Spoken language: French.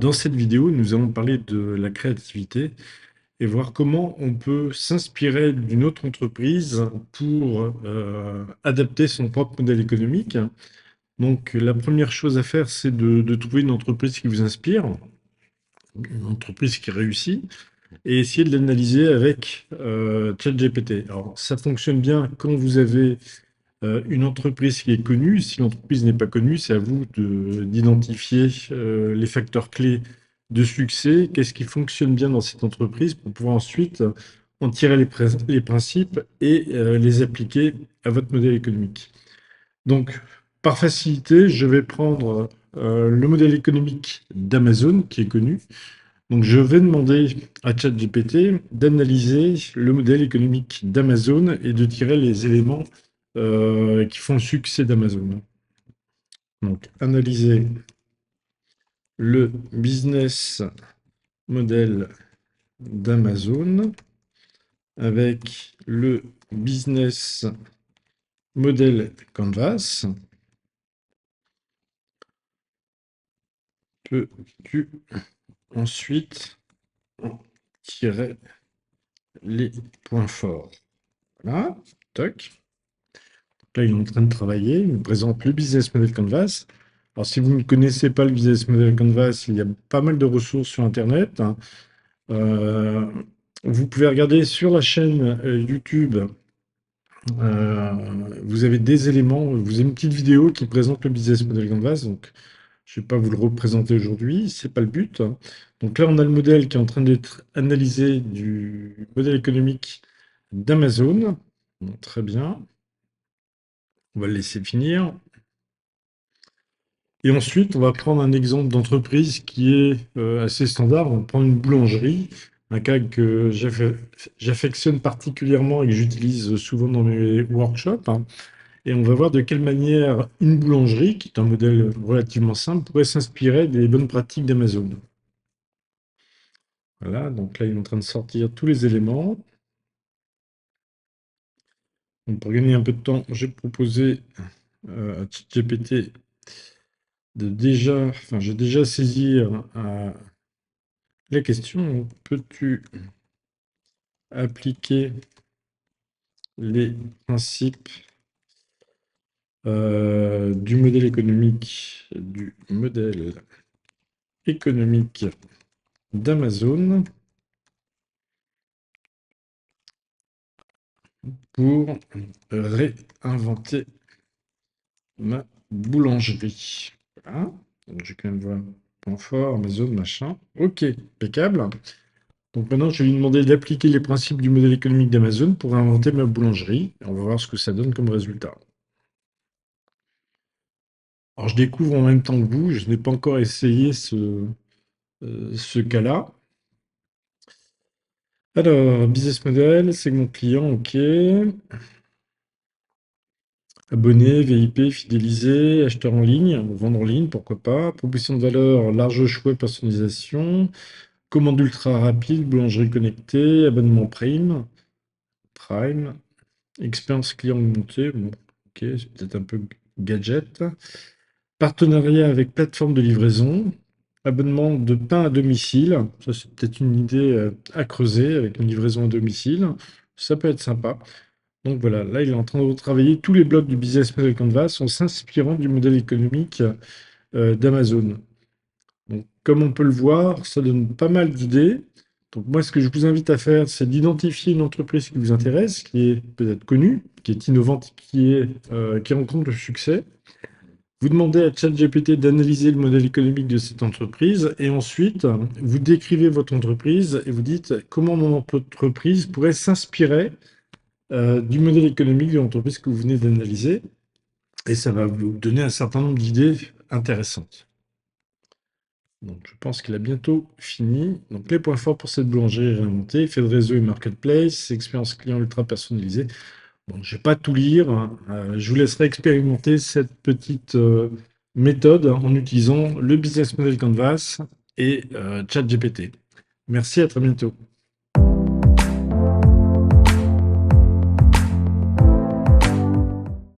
Dans cette vidéo, nous allons parler de la créativité et voir comment on peut s'inspirer d'une autre entreprise pour adapter son propre modèle économique. Donc, la première chose à faire, c'est de trouver une entreprise qui vous inspire, une entreprise qui réussit, et essayer de l'analyser avec ChatGPT. Alors, ça fonctionne bien quand vous avez une entreprise qui est connue. Si l'entreprise n'est pas connue, c'est à vous d'identifier les facteurs clés de succès, qu'est-ce qui fonctionne bien dans cette entreprise pour pouvoir ensuite en tirer les principes et les appliquer à votre modèle économique. Donc, par facilité, je vais prendre le modèle économique d'Amazon qui est connu. Donc, je vais demander à ChatGPT d'analyser le modèle économique d'Amazon et de tirer les éléments qui font le succès d'Amazon. Donc, analyser le business model d'Amazon avec le business model Canvas. Peux-tu ensuite tirer les points forts? Voilà, toc. Là, il est en train de travailler. Il me présente le business model Canvas. Alors, si vous ne connaissez pas le business model Canvas, il y a pas mal de ressources sur Internet, hein. Euh, Vous pouvez regarder sur la chaîne YouTube. euh, Vous avez des éléments. Vous avez une petite vidéo qui présente le business model Canvas. Donc, je ne vais pas vous le représenter aujourd'hui. C'est pas le but, hein. Donc là, on a le modèle qui est en train d'être analysé du modèle économique d'Amazon. Bon, très bien. On va le laisser finir. Et ensuite, on va prendre un exemple d'entreprise qui est assez standard. On va prendre une boulangerie, un cas que j'affectionne particulièrement et que j'utilise souvent dans mes workshops, hein. Et on va voir de quelle manière une boulangerie, qui est un modèle relativement simple, pourrait s'inspirer des bonnes pratiques d'Amazon. Voilà, donc là, il est en train de sortir tous les éléments. Donc, pour gagner un peu de temps, j'ai proposé à ChatGPT j'ai déjà saisi la question, peux-tu appliquer les principes du modèle économique d'Amazon pour réinventer ma boulangerie. Voilà. Donc, j'ai quand même voir point fort, Amazon, machin. Ok, impeccable. Donc maintenant, je vais lui demander d'appliquer les principes du modèle économique d'Amazon pour inventer ma boulangerie. On va voir ce que ça donne comme résultat. Alors, je découvre en même temps que vous, je n'ai pas encore essayé ce cas-là. Alors, business model, segment client, ok. Abonné, VIP, fidélisé, acheteur en ligne, vendre en ligne, pourquoi pas. Proposition de valeur, large choix, personnalisation. Commande ultra rapide, boulangerie connectée, abonnement Prime, expérience client augmentée, bon, ok, c'est peut-être un peu gadget. Partenariat avec plateforme de livraison, abonnement de pain à domicile, ça c'est peut-être une idée à creuser avec une livraison à domicile, ça peut être sympa. Donc voilà, là il est en train de retravailler tous les blocs du business model Canvas en s'inspirant du modèle économique d'Amazon. Donc, comme on peut le voir, ça donne pas mal d'idées. Donc, moi, ce que je vous invite à faire, c'est d'identifier une entreprise qui vous intéresse, qui est peut-être connue, qui est innovante, qui rencontre le succès. Vous demandez à ChatGPT d'analyser le modèle économique de cette entreprise et ensuite, vous décrivez votre entreprise et vous dites comment mon entreprise pourrait s'inspirer du modèle économique de l'entreprise que vous venez d'analyser. Et ça va vous donner un certain nombre d'idées intéressantes. Donc, je pense qu'il a bientôt fini. Donc, les points forts pour cette boulangerie réinventée, fait de réseau et marketplace, expérience client ultra personnalisée. Bon, je ne vais pas tout lire, hein. Je vous laisserai expérimenter cette petite méthode en utilisant le business model Canvas et ChatGPT. Merci, à très bientôt.